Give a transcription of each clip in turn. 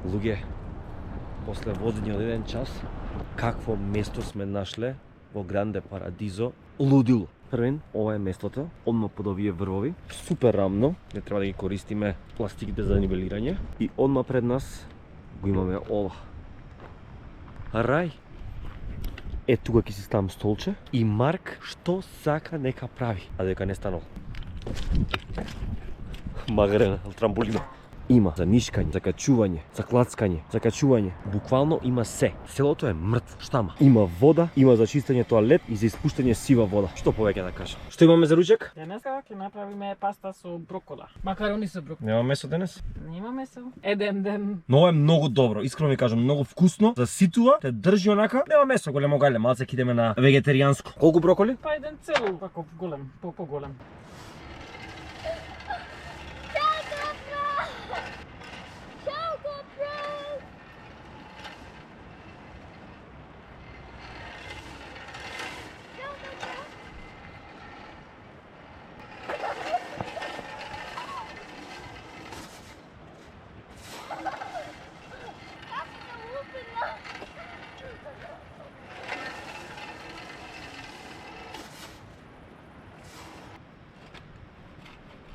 Луѓе, после возење од 1 час, какво место сме нашле во Гранде Парадизо? Лудило. Првен, ова е местото, одма под овие врвови, супер рамно, не треба да ги користиме пластиките за нивелирање. И одма пред нас го имаме ова. Рај. Е, тука ќе си ставам столче и Марк што сака нека прави, а дека не станал. Магарена, трамбулина. Има за нишкање, за качување, за клацкање, за качување. Буквално има се. Селото е мртво. Штама. Има вода, има за чистење тоалет и за испуштање сива вода. Што повеќе да кажам? Што имаме за ручек? Денеска ќе направиме паста со брокола. Макарони со брокола. Нема месо денес? Нема месо. Еден ден. Но е многу добро, искрено ви кажам, многу вкусно. Заситува, те држи онака. Нема месо, големо гале, малце ќе идеме на вегетаријанско. Колку броколи? Па еден цел, како голем, поголем.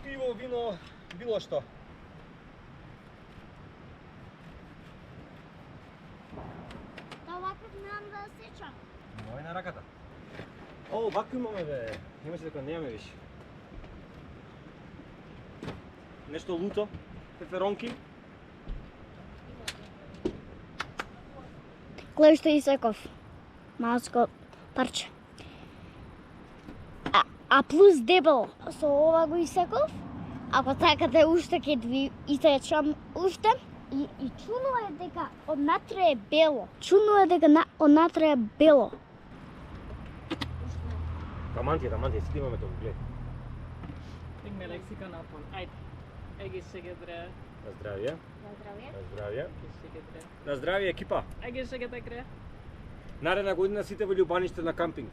Пиво, вино, било што. Оваков немам да сечам. Мој на раката. О, вако имаме бе. Немаше дека немаме више. Нешто луто, пеперонки. Гледай што исеков. Малско парче. А плюс дебело. Со ова го исеков. Ако сакате уште ќе ви исечам уште. И чудно е дека однатре е бело. Чудно е дека однатре е бело. Рамантија, сите имаме тоа, гледај. Ik ben lekker kan appel. Айде. Еги сега дре. На здравје. На здравје. На здравје. Сега дре. На здравје, екипа. Еги сега дре. Наредна година сите во љубаниште на кампинг.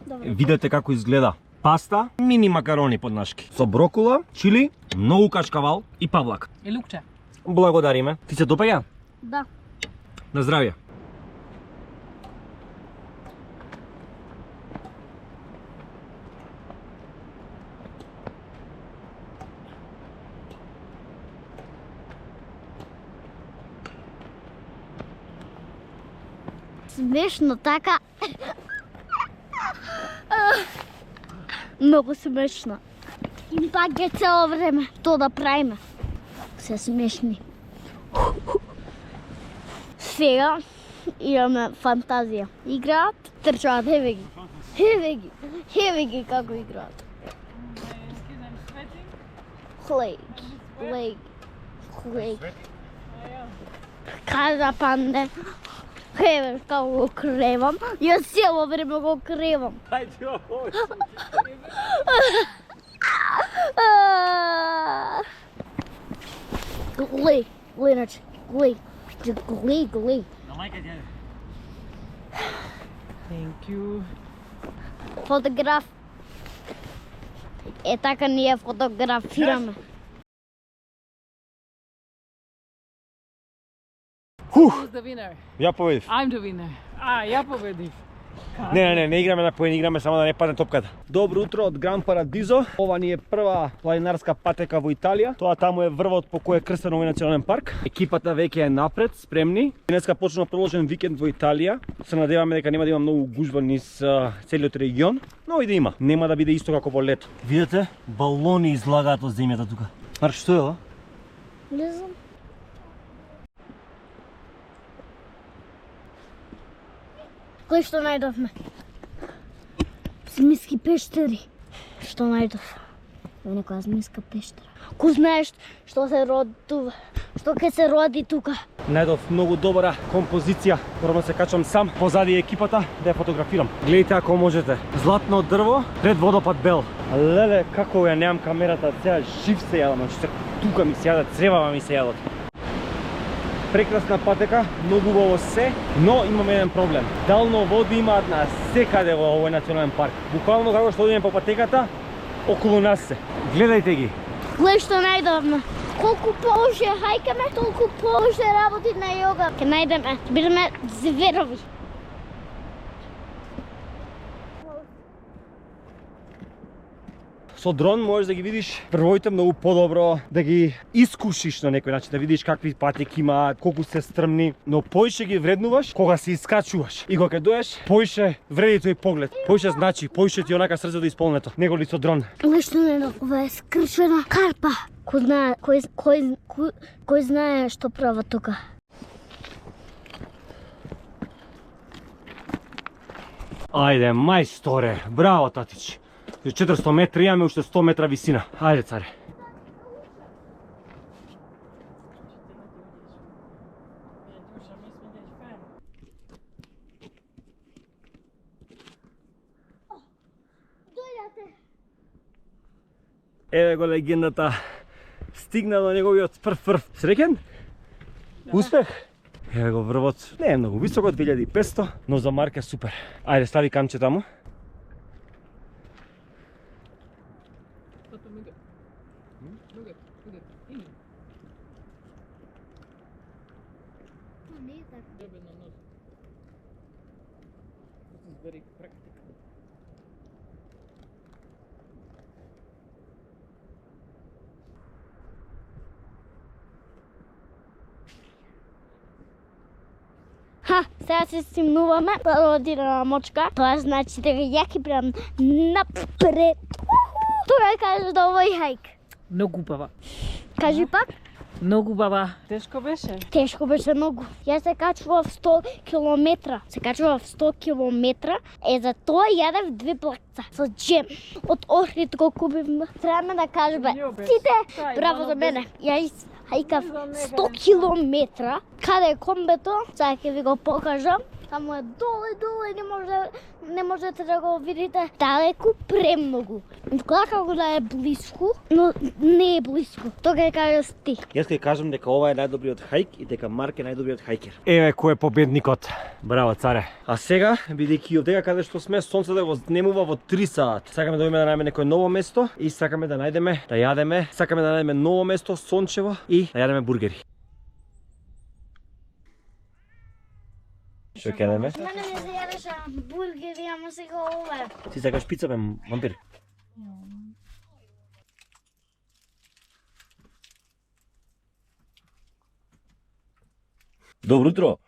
Добро. Видете како изгледа. Паста, мини макарони поднашки. Со брокола, чили, многу качкавал и павлак. И лукче. Благодариме. Ти се допаѓа? Да. На здравје. Смешно така. Многу смешно. И пак е цело време тоа да правиме. Се смешни. Сега имаме фантазија. Играат, трчаат, еве ги како играат. Хлег. Каза панде. Еве како го кревам. Јас цело време го кревам. Ајде, ој. Глеј, иначе, глеј. На мајка ќе. Thank you. Фотограф. Е така ние фотографираме. Who's the winner? Ја победив. I'm the winner. Ја победив. Не играме на поен, играме само да не падне топката. Добро утро од Гран Парадизо. Ова ни е прва планинарска патека во Италија. Тоа таму е врвот по кој е крстен овој национален парк. Екипата веќе е напред, спремни. Денеска почнува продолжен викенд во Италија. Се надеваме дека нема да има многу гужва низ целиот регион, но и да има. Нема да биде исто како во лето. Видете, балони излагаат од земјата тука. Марк, што е ова? Не знам. Глеј што најдовме. Змиски пештери. Што најдов? Некоја змиска пештера. Ко знаеш што се роди тука? Што ќе се роди тука? Најдов многу добра композиција. Морам да се качам сам позади екипата да ја фотографирам. Гледайте ако можете. Златно дрво пред водопад Бел. Леле, како ја немам камерата, сега жив се јадам, значи тука ми се јадат, цревава ми се јадат. Прекрасна патека, многу убаво се, но имаме еден проблем. Дално води имаат на секаде во овој национален парк. Буквално како што одиме по патеката, околу нас се. Гледајте ги. Глеј што најдовме. Колку повеќе хајкаме, толку повеќе работи на јога. Ке најдеме, бидеме зверови. Со дрон можеш да ги видиш првоите многу подобро, да ги искушиш на некој начин, да видиш какви патеки имаат, колку се стрмни, но поише ги вреднуваш кога се искачуваш. И кога ќе доеш, поише вреди тој поглед, поише значи, поише ти онака срцето исполнето, него ли со дрон. Лично не, ова е скршена карпа. Кој знае што права тука? Ајде, мајсторе, браво татич. 400 метри имаме, уште 100 метра висина. Ајде, царе. Еве го легендата. Стигна до неговиот прв. Среќен? Успех? Еве го врвот. Не е многу високо, 2500, но за марка супер. Ајде, стави камче таму. Ха, сега се стимнуваме, пародирана мочка. Тоа значи дека ја ќе прем напред. Тоа каже да овој хајк. Многу баба. Кажи пак. Многу баба. Тешко беше. Тешко беше многу. Јас се качував 100 километра. Се качував 100 километра. За тоа јадев 2 плакца со джем. Од Охрид го купивме. Треба да кажеш бе. Сите, браво за мене. Јас хајкав 100 километра. Каде е комбето? Сега ќе ви го покажам. Таму е доле, не можете да го видите далеку премногу. Како да е блиску, но не е блиску. Тоа ќе кажеш ти. Јас ќе кажам дека ова е најдобриот хајк и дека Марк е најдобриот хајкер. Еве кој е победникот. Браво, царе. А сега, бидејќи овдека каде што сме, сонцето го знемува во 3 сат. Сакаме да одиме да најдеме некое ново место и сакаме да најдеме, да јадеме, сакаме да најдеме ново место, сончево и да јадеме бургери. Што ќе јадеме? Мене ми се јадеше бургери, ама сега ова. Ти сакаш пица, бе, вампир? Добро утро.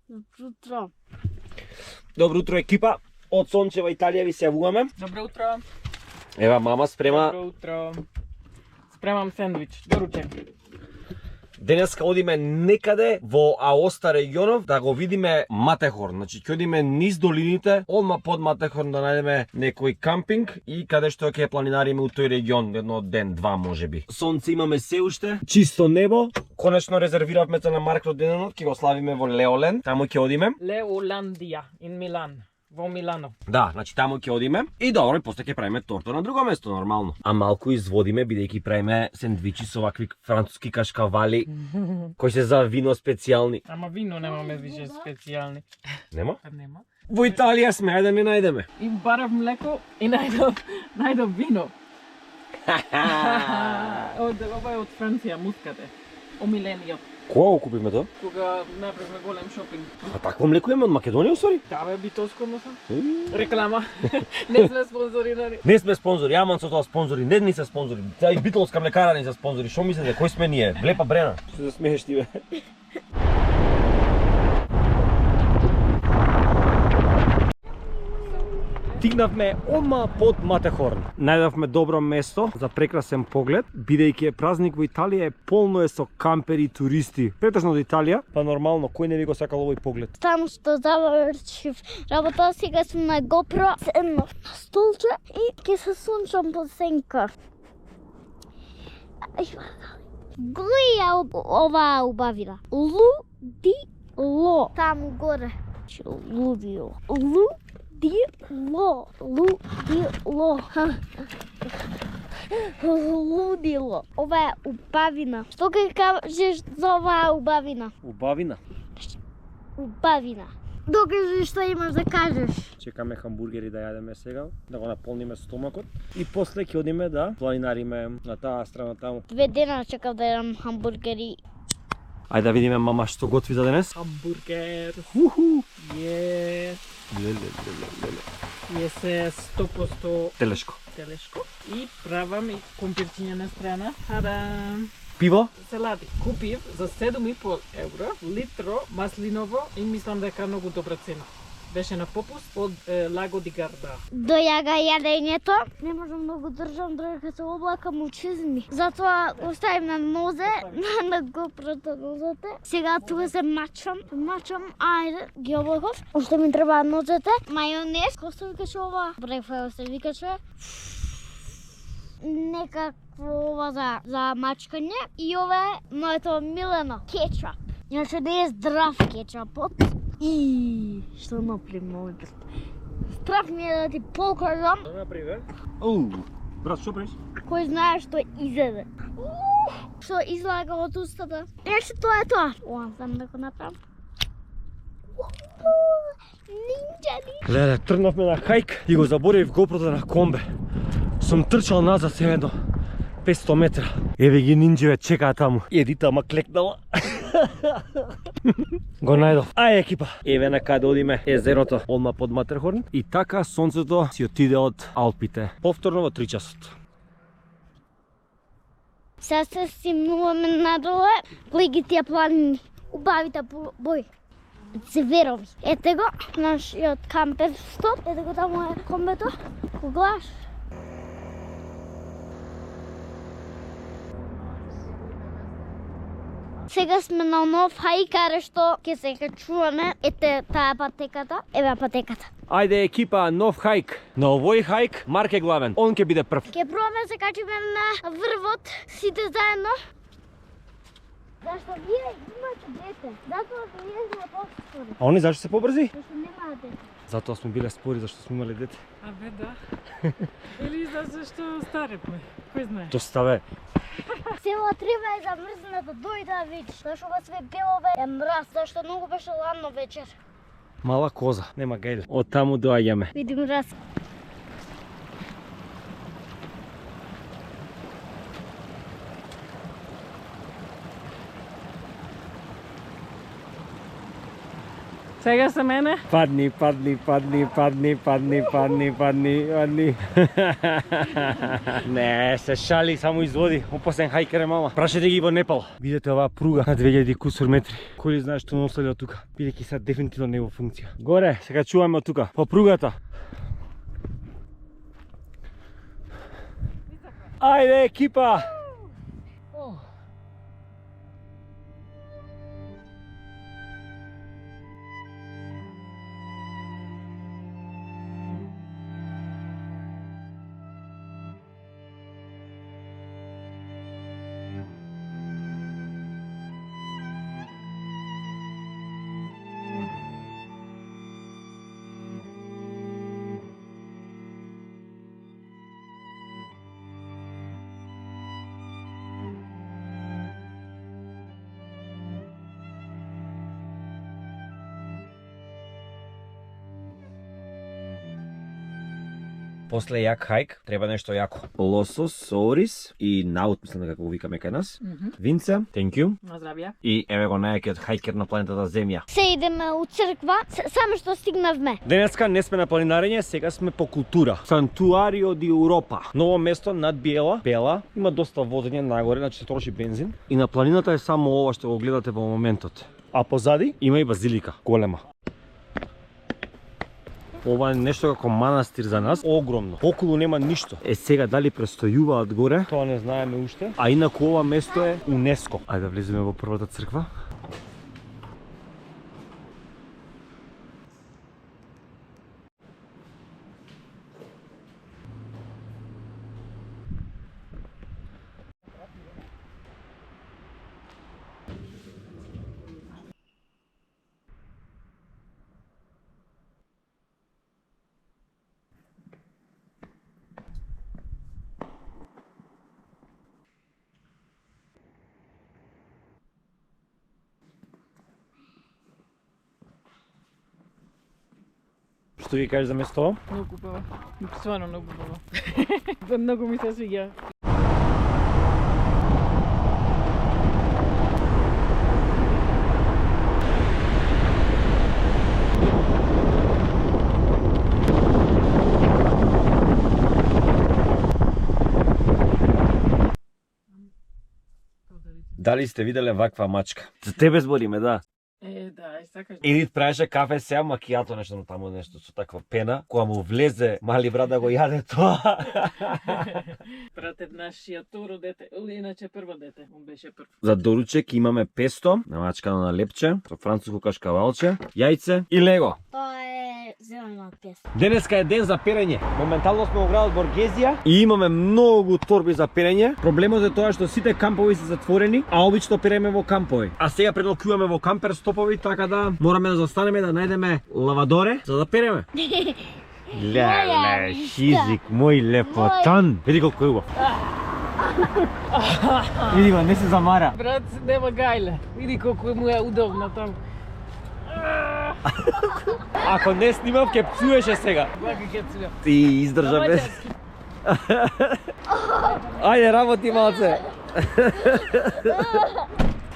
Добро утро. Добро утро, екипа. Од Сончева Италија ви се јавуваме. Добро утро. Ева мама спрема. Добро утро. Спремам сендвич, доручек. Денеска одиме некаде во Аоста регионов да го видиме Матехорн. Значи ќе одиме низ долините, одма под Матехорн да најдеме некој кампинг и каде што ќе планинариме у тој регион едно ден, два можеби. Сонце имаме се уште, чисто небо. Конечно резервиравме за на Марк роденденот, ќе го славиме во Леоленд, таму ќе одиме. Леоландија, in Милан. Во Милано. Да, значи таму ќе одиме и добро, и после ќе правиме торта на друго место нормално. А малку изводиме бидејќи правиме сендвичи со вакви француски кашкавали кои се за вино специјални. Ама вино немаме више специјални. Нема? Нема. Во Италија сме, ајде да не најдеме. И барав млеко и најдов вино. Ова е од Франција, мускате. Омилениот. Кога го купивме тоа? Кога направивме голем шопинг. А такво млеко имаме од Македонија, усори? Да бе, битоско носа. Реклама. Не сме спонзорирани. Не сме спонзори, аман со тоа спонзори, не ни се спонзори. Таа и битолска млекара ни се спонзори. Што мислите, кој сме ние? Блепа Брена. Што се смееш ти бе? Стигнавме одма под Матехорн. Најдовме добро место за прекрасен поглед, бидејќи е празник во Италија, полно е со кампери и туристи. Претежно од Италија, па нормално кој не би го сакал овој поглед. Таму што завршив работа, сега сум на GoPro, седнав на столче и ќе се сунчам под сенка. Гледа оваа убавина. Лудило. Таму горе. Лудило. Лудило. Лудило. Ова е убавина. Што ќе кажеш за оваа убавина? Убавина. Убавина. Докажи што имаш да кажеш. Чекаме хамбургери да јадеме сега, да го наполниме стомакот и после ќе одиме да планинариме на таа страна таму. 2 дена чекав да ядам хамбургери. Ајде да видиме мама што готви за денес. Hamburger. Уху! Yes. Yes, 100% Телешко. телешко. И правам и компирчиња на страна. Харам. Пиво? Салати. Купив за 7,5 евро литро маслиново и мислам дека е многу добра цена. Беше на попуст од Лаго ди Гарда. Дојага јадењето. Не можам многу држам додека се облакам очизми. Затоа оставим на нозе, на GoPro-то нозете. Сега тука се мачам, ајде, ги облаков. Уште ми треба нозете, мајонез, кој се викаше ова? Брекфаст се викаше. Некакво ова за мачкање и ова е моето милено кетчап. Иначе да е здрав кетчапот. И што направи мој брат? Страх ми е да ти покажам. Што направи? Оу, брат, што правиш? Кој знае што изеде. Што излага од устата. Еше тоа е тоа. Ова сам да го направам. Нинджа. Леле, тргнавме на хајк и го заборавив GoPro-то на комбе. Сум трчал назад се едно 500 метра. Еве ги нинџеве чекаат таму. Едита ма клекнала. Го најдов. Ај екипа. Еве на каде одиме езерото, одма под Матерхорн. И така сонцето си отиде од Алпите. Повторно во 3 часот. Сега се стимнуваме надоле, глеги тие планини, убавите бои. Цеверови. Ете го, нашиот кампер стоп, ете го таму е комбето, го гледаш. Сега сме на нов хајк, каде што ќе се качуваме. Ете таа патеката, еве патеката. Ајде екипа, нов хајк. На овој хајк Марк е главен. Он ќе биде прв. Ќе пробаме да се качиме на врвот, сите заедно. Зашто вие имате дете, затоа вие сме по-спори. А они зашто се побрзи? Зашто немаат дете. Затоа сме биле спори зашто сме имале дете. Абе да. Или зашто старепме. Кој знае? Доставе. Цела треба е замрзната, дојде да видиш. Зашто го све белове е мраз, зашто многу беше ладно вечер. Мала коза, нема гајле. Од таму доаѓаме. Видим раз. Сега се мене. Падни. Не, се шали, само изводи. Опасен хајкер е мама. Прашете ги во Непал. Видете оваа пруга на 2000 кусур метри. Кој ли знае што носели од тука? Бидејќи сега дефинитивно не е во функција. Горе, сега чуваме од тука, по пругата. Ајде екипа! После јак хајк треба нешто јако. Лосос, сорис и наут, мислам дека го викаме кај нас. Винце, thank you. На здравје. И еве го најакиот хајкер на планетата Земја. Се идеме у црква, само што стигнавме. Денеска не сме на планинарење, сега сме по култура. Сантуарио ди Европа. Ново место над Биела. Бела. Има доста возење нагоре, значи се троши бензин. И на планината е само ова што го гледате во моментот. А позади има и базилика, голема. Ова е нешто како манастир за нас, огромно. Околу нема ништо. Сега дали престојуваат горе, тоа не знаеме уште. А инаку ова место е УНЕСКО. Ајде да влеземе во првата црква. Што ги кажеш за место? Многу убаво. Стварно многу убаво. Многу ми се свиѓа. Дали сте виделе ваква мачка? За тебе збориме, да. Да, сакаш. Едит правеше кафе сега макијато нешто таму нешто со таква пена, кога му влезе мали брат да го јаде тоа. Пратев нашиот второ дете, иначе прво дете, он беше прв. За доручек имаме песто, намачкано на лепче, со француско кашкавалче, јајце и лего. Тоа е зелена песна. Денеска е ден за перење. Моментално сме во градот Боргезија и имаме многу торби за перење. Проблемот е тоа што сите кампови се затворени, а обично переме во кампови. А сега предолкуваме во кампер стопови, така да мораме да застанеме да најдеме лавадоре за да переме. Леле, шизик, мој лепотан. Види колку е убав. Види го, не се замара. Брат, нема гајле. Види колку му е удобно таму. Ако не снимав, ќе псуеше сега. Вака ќе цуја. Ти издржа без. Ајде, работи малце.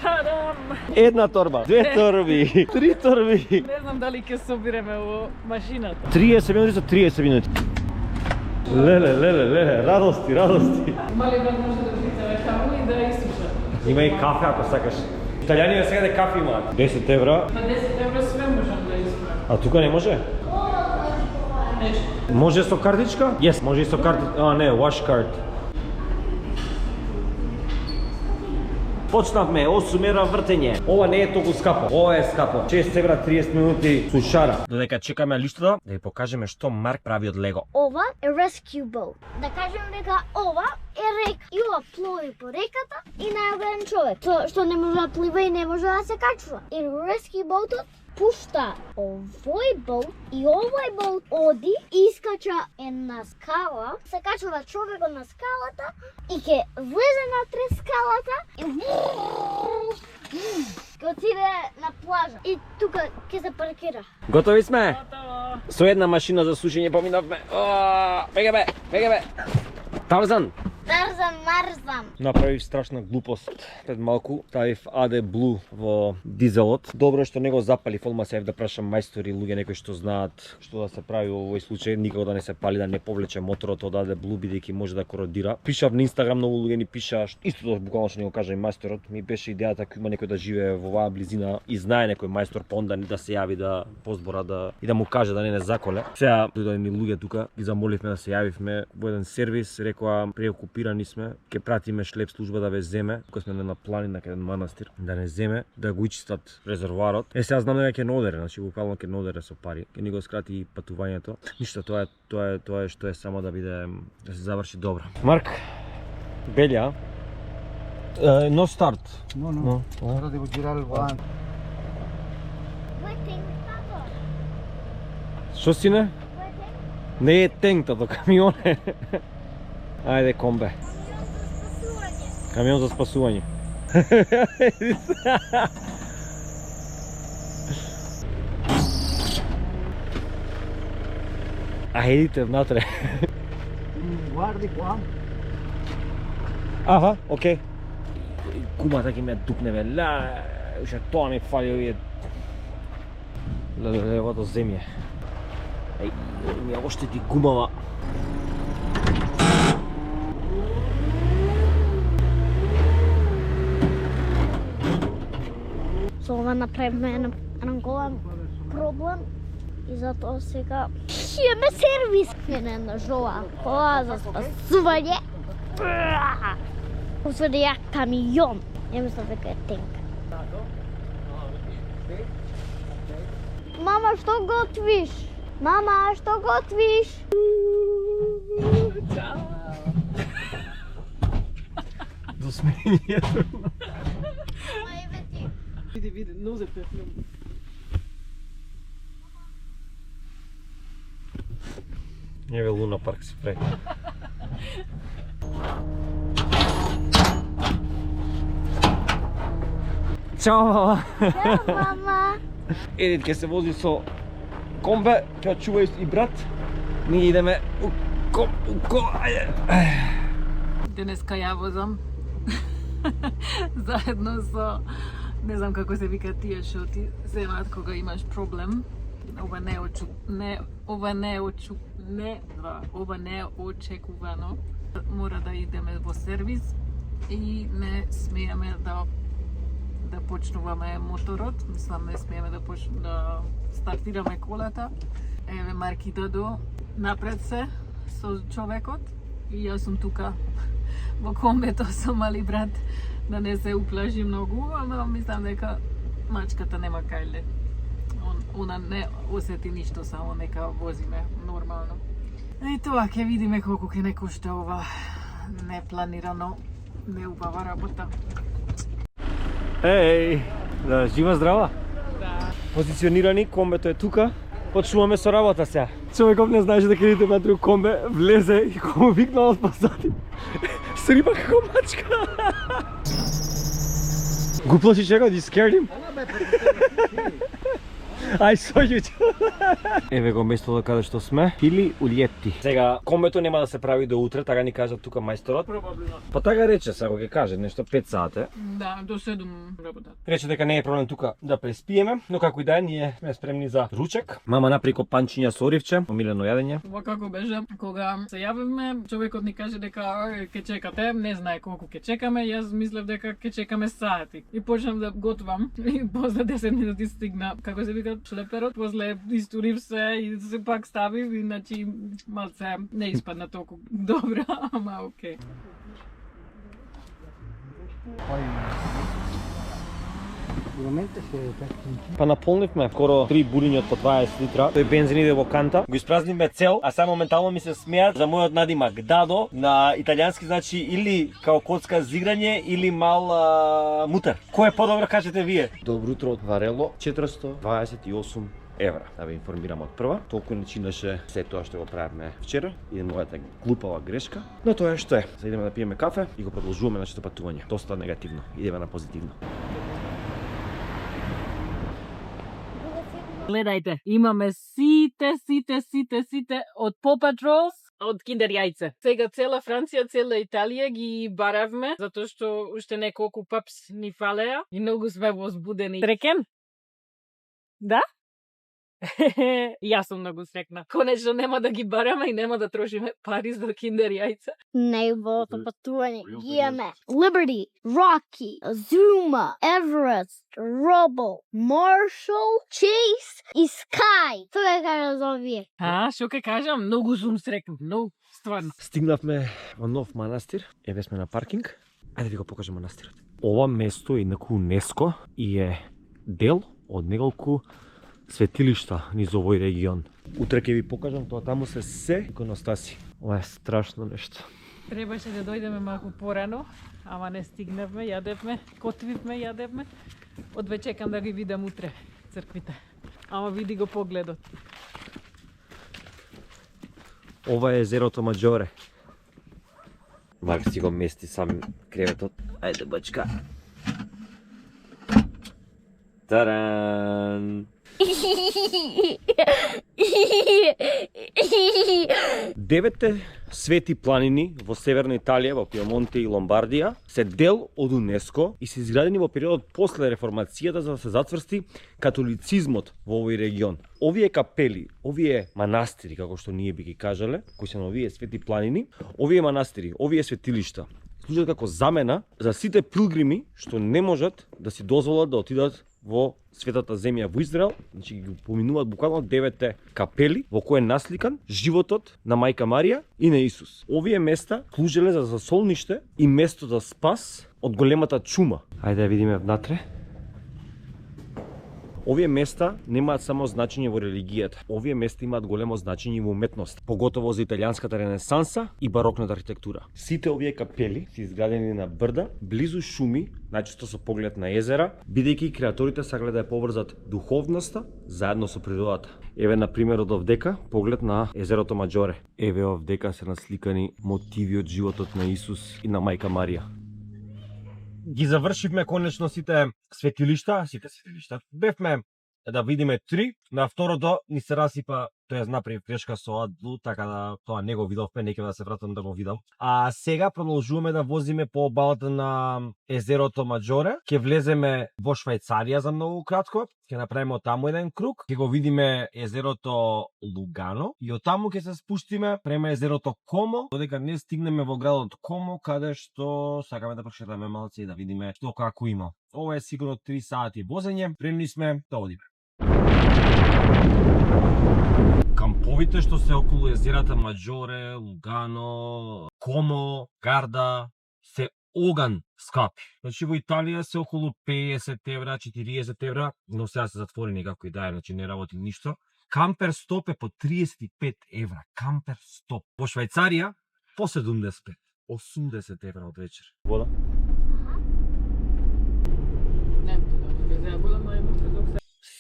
Тадам! Една торба, две торби, три торби. Не знам дали ќе собиреме во машината. 30 минути за 30 минути. Леле, радости, радости. Мали брат може да прицеле таму и да изсуша. Има и кафе ако сакаш. Италијанија сега де кафе имаат. 10 евра. На 10 евро све можам да исправам. А тука не може? Нешто. Може со картичка? Yes, може и со картичка. А не, wash card. Почнавме 8 евра вртење. Ова не е толку скапо. Ова е скапо. 6 евра 30 минути сушара. Додека чекаме листата, да ви покажеме што Марк прави од лего. Ова е rescue boat. Да кажем дека ова е река. И ова плови по реката и најобеден човек. Што не може да плива и не може да се качува. И rescue boatот пушта овој боут и овој боут оди и искача една скала, се качува човекот на скалата и ќе влезе натре скалата и ќе отиде на плажа и тука ќе се паркира. Готови сме? Готово. Со една машина за сушење поминавме. Беге бе. Тарзан. Тарзан Марзан. Направив страшна глупост. Пред малку ставив AD Blue во дизелот. Добро што не го запалив, одма сеев да прашам мајстори, луѓе некои што знаат што да се прави во овој случај, никако да не се пали, да не повлече моторот од AD Blue бидејќи може да кородира. Пишав на Инстаграм, многу луѓе ни пишаа истото буквално што ни го кажа и мајсторот. Ми беше идејата ако има некој да живее во оваа близина и знае некој мајстор, па онда да се јави да позбора и да му каже да не заколе. Сега дојдоа ни луѓе тука, ги замоливме да се јавивме во еден сервис, рекоа преокупирани сме, ќе пратиме шлеп служба да ве земе, кога сме на планина кај еден манастир, да не земе, да го ичистат резервоарот. Сега знам дека ќе нодере, значи буквално ќе нодере со пари, ќе ни го скрати патувањето. Ништо, тоа е што е само да биде да се заврши добро. Марк, Белја, no start. No. Ahora devo girare il volante. Што си не? Не е тенк, тато камион е. Ајде, комбе. Камион за спасување. Ајдите внатре. Guardi qua. Аха, окей. Кумата ќе ме дупне, бе. Уште тоа ми фали овие. Левото земје. Еј, ми ја оштети гумава. Со ова направивме еден голем проблем и затоа сега имаме сервис. Една жова кола за спасување. Освен ја камион. Ја мислам дека е тенк. Мама, што готвиш? Мама, што готвиш? До смењето. Види, нозете. Еве Луна парк се прави. Чао, мама. Чао, мама. Едит ќе се вози со Комбе, ќе чува и брат. Ние идеме у ајде. Денеска ја возам заедно со, не знам како се вика тие што ти земаат кога имаш проблем. Ова неочекувано. Мора да идеме во сервис и не смееме да почнуваме моторот. Мислам, не смееме да стартираме колата. Еве Марки Додо напред се со човекот и јас сум тука во комбето со мали брат да не се уплаши многу, ама мислам дека мачката нема кајле. Она не осети ништо, само нека возиме нормално. И тоа ќе видиме колку ќе не кошта ова непланирано, неубава работа. Еј, да, жива здрава. Да. Позиционирани, комбето е тука. Почнуваме со работа сега. Човеков не знаеше дека идете на друг комбе, влезе и кога му викнал од позади. Сриба како мачка. Го плаши чека, you scared him? I saw you too. Еве го местото каде што сме, или Улјети. Сега, комбето нема да се прави до утре, така ни кажа тука мајсторот. Пробабилно. Па така рече, сега ќе каже нешто 5 сати. Да, до 7 работа. Рече дека не е проблем тука да преспиеме, но како и да е, ние сме спремни за ручек. Мама направи копанчиња со оривче, омилено јадење. Ова како беше, кога се јавивме, човекот ни каже дека ќе чекате, не знае колку ќе чекаме, јас мислев дека ќе чекаме сати. И почнам да готвам и после 10 минути стигна, како се вика, шлеперот, после истурив се и се пак ставив, иначе малце не испадна толку добро, ама окей. Sicuramente se perdi. Па наполнивме скоро 3 булиња од по 20 литра. Тој бензин иде во канта. Го испразнивме цел, а само моментално ми се смеат за мојот надимак Дадо, на италијански значи или као коцка за играње или мал мутер. Кој е подобро, кажете вие? Добро утро од Варело, 428 евра. Да ве информирам од прва. Толку не чинеше се тоа што го правевме вчера. Иде мојата глупава грешка. Но тоа е што е. Сега идеме да пиеме кафе и го продолжуваме нашето патување. Доста негативно. Идеме на позитивно. Гледајте, имаме сите од Paw Patrols, од Kinder јајце. Сега цела Франција, цела Италија ги баравме, затоа што уште неколку папс ни фалеа и многу сме возбудени. Среќен? Да? Јас сум многу среќна. Конечно нема да ги бараме и нема да трошиме пари за Kinder јајца. Неговото патување ги имаме Liberty, Rocky, Zuma, Everest, Rubble, Marshall, Chase и Sky. Тоа е како за овие. Што ќе кажам, многу сум среќна, многу, стварно. Стигнавме во нов манастир. Еве сме на паркинг. Ајде ви го покажам манастирот. Ова место е инаку УНЕСКО и е дел од неколку светилишта низ овој регион. Утре ќе ви покажам тоа, таму се иконостаси. Ова е страшно нешто. Требаше да дојдеме малку порано, ама не стигнавме, јадевме, готвивме, јадевме. Одве чекам да ги видам утре црквите. Ама види го погледот. Ова е езерото Маџоре. Марк си го мести сам креветот. Ајде бачка. Таран! Девете свети планини во северна Италија, во Пиемонте и Ломбардија, се дел од УНЕСКО и се изградени во периодот после реформацијата за да се затврсти католицизмот во овој регион. Овие капели, овие манастири, како што ние би ги кажале, кои се на овие свети планини, овие манастири, овие светилишта, служат како замена за сите пилгрими што не можат да си дозволат да отидат во светата земја во Израел, значи ги поминуваат буквално 9 капели во кои е насликан животот на мајка Марија и на Исус. Овие места служеле за засолниште и место за спас од големата чума. Ајде да видиме внатре. Овие места немаат само значење во религијата. Овие места имаат големо значење во уметност, поготово за италијанската ренесанса и барокната архитектура. Сите овие капели се изградени на брда, близу шуми, најчесто со поглед на езера, бидејќи креаторите сагледа да ја поврзат духовноста заедно со природата. Еве на пример од овдека поглед на езерото Маџоре. Еве овдека се насликани мотиви од животот на Исус и на мајка Марија. Ги завршивме конечно сите светилишта. Бевме да видиме 3, на второто ни се расипа, тоа направив грешка со Адлу, така да тоа не го видовме, не ќе да се вратам да го видам. А сега продолжуваме да возиме по обалата на езерото Маџоре, ќе влеземе во Швајцарија за многу кратко, ќе направиме од таму еден круг, ќе го видиме езерото Лугано и од таму ќе се спуштиме према езерото Комо, додека не стигнеме во градот Комо, каде што сакаме да прошетаме малце и да видиме што како има. Ова е сигурно 3 сати возење, премни сме да одиме. Камповите што се околу езерата Маџоре, Лугано, Комо, Гарда, се оган скапи. Значи во Италија се околу 50 евра, 40 евра, но сега се затворени како и да е, значи не работи ништо. Кампер стоп е по 35 евра, кампер стоп. Во Швајцарија по 75, 80 евра од вечер. Вода?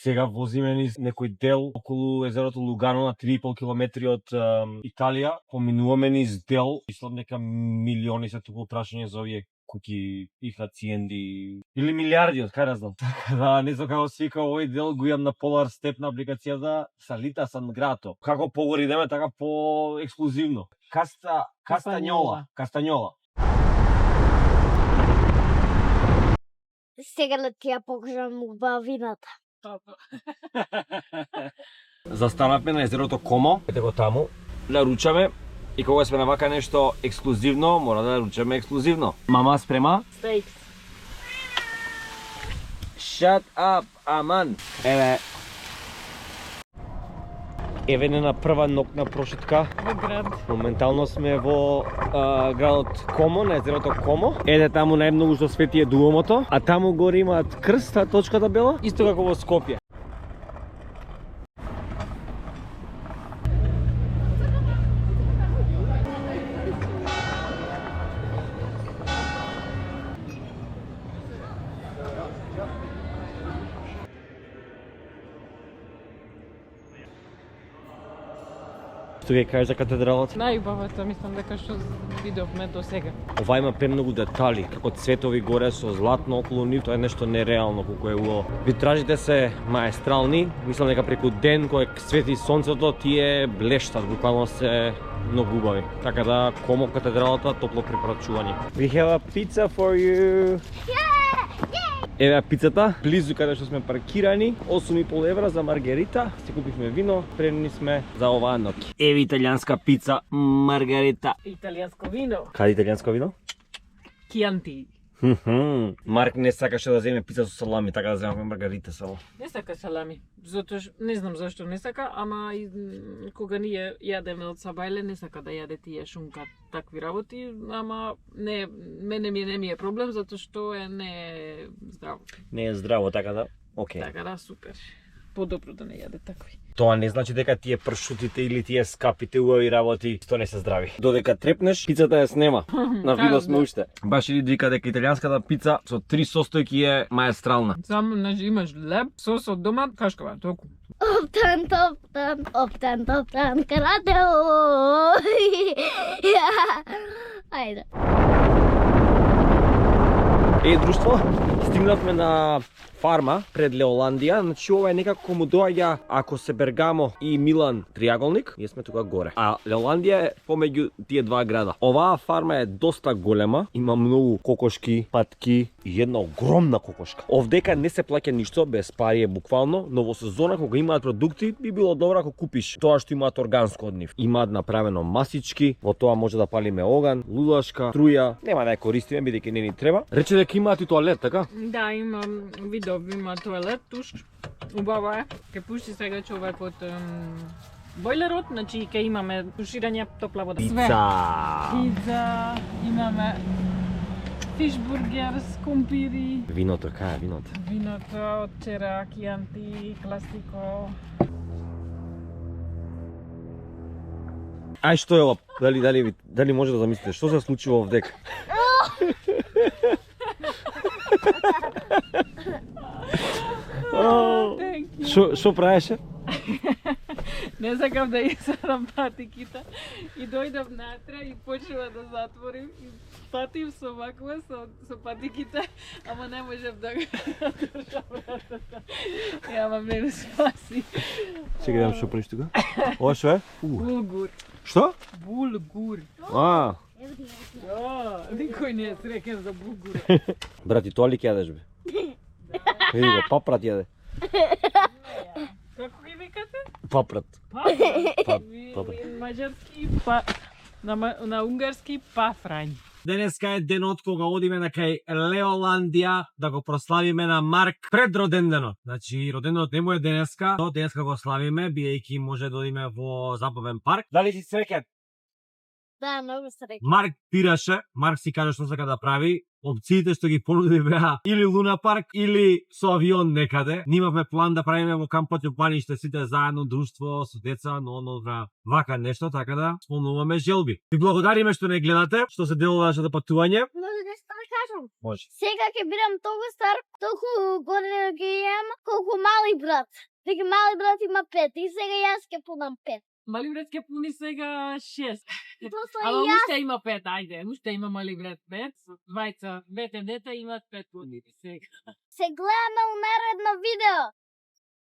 Сега возиме низ некој дел околу езерото Лугано на 3,5 километри од Италија. Поминуваме низ дел, мислам дека милиони се туку прашање за овие куки и хациенди или милиарди, од кај знам. Така да, не знам како се вика овој дел, го имам на Polar Step на апликацијата Salita San Grato. Како погори идеме, така по ексклузивно. Кастањола. Сега да ти ја покажам убавината. Застанавме на езерото Комо, ете го таму, наручаме и кога сме на вака нешто ексклузивно, мора да наручаме ексклузивно. Мама спрема? Steaks. Shut up, Аман! Еве на прва ноќна прошетка. Во град. Моментално сме во градот Комо, на езерото Комо. Еде таму најмногу што свети е Дуомото, а таму горе имаат крст, та точката бела, исто како во Скопје. Што ќе кажеш за катедралата? Најубавата, мислам дека што видовме до сега. Ова има премногу детали, како цветови горе со златно околу нив, тоа е нешто нереално колку е убаво. Витражите се маестрални, мислам дека преку ден кога свети сонцето тие блештат, буквално се многу убави. Така да, Комо катедралата, топло препорачување. We have a pizza for you. Еве пицата, близу каде што сме паркирани, 8,5 евра за маргарита. Си купивме вино, премни сме за оваа ноќ. Еве италијанска пица, маргарита. Италијанско вино. Каде италијанско вино? Кианти. Марк не сакаше да земе пица со салами, така да земавме маргарита само. Не сака салами, затоа што не знам зашто не сака, ама кога ние јадеме од Сабајле не сака да јаде тие шунка такви работи, ама не ми е проблем затоа што не е здраво. Не е здраво, така да, окей. Така да, супер. Подобро да не јаде такви. Тоа не значи дека тие пршутите или тие скапите убави работи што не се здрави. Додека трепнеш, пицата ја снема. На видео сме уште. Баш или вика дека италијанската пица со 3 состојки е маестрална. Само имаш леб, сос од дома, кашкава, толку. Оптан, каратео. Ајде. Друштво, стигнавме на фарма пред Леоландија, значи ова е некако му доаѓа ако се Бергамо и Милан триаголник, ние сме тука горе. А Леоландија е помеѓу тие два града. Оваа фарма е доста голема, има многу кокошки, патки и една огромна кокошка. Овдека не се плаќа ништо, без пари е буквално, но во сезона кога имаат продукти би било добро ако купиш тоа што имаат органско од нив. Имаат направено масички, во тоа може да палиме оган, лулашка, струја, нема да ја користиме бидејќи не ни треба. Рече дека имаат и тоалет, така? Да, имам видов, има тоалет, туш, убава е. Ке пушти сега човек под бойлерот, значи ке имаме туширање топла вода. Пица, имаме фишбургер с компири. Виното, кај е виното? Виното од вчера, Кианти, класико. Ај што е ова? Дали може да замислите што се случува овдека? Шо правеше? Не сакам да изарам патиките И дојдам натре и почнува да затворим и патим со ваква со патиките, ама не можев да го држам вратата. Ама ме не спаси. Сега идам што приш тука. Ова што е? Булгур. Што? Булгур. А, Никој не е среќен за булгур. брати, тоа ли ќе јадеш бе? Види го, папрат јаде. Како ги викате? Папрат. Папрат. папрат. Маđarски на унгарски пафрањ. Денеска е денот кога одиме на кај Леоландија да го прославиме на Марк пред роденденот. Значи, роденденот не му е денеска, но денеска го славиме, биејќи може да одиме во забавен парк. Дали си среќен? Да, многу среќен. Марк пираше, Марк си каже што сака да прави. Опциите што ги понуди беа или Луна парк или со авион некаде. Нимавме план да правиме во кампот Јупаниште сите заедно, друштво, со деца, но вака нешто, така да спомнуваме желби. Ви благодариме што не гледате, што се делува нашето патување. Може да што кажам? Може. Сега ќе бидам толку стар, толку години ќе имам, колку мали брат. Веќе мали брат има 5 и сега јас ќе пунам 5. Мали брат ќе пуни сега 6. После Ама јас уште има 5, ајде, уште има мали брат 5. Двајца, двете дете имаат 5 години сега. се гледаме у наредно видео.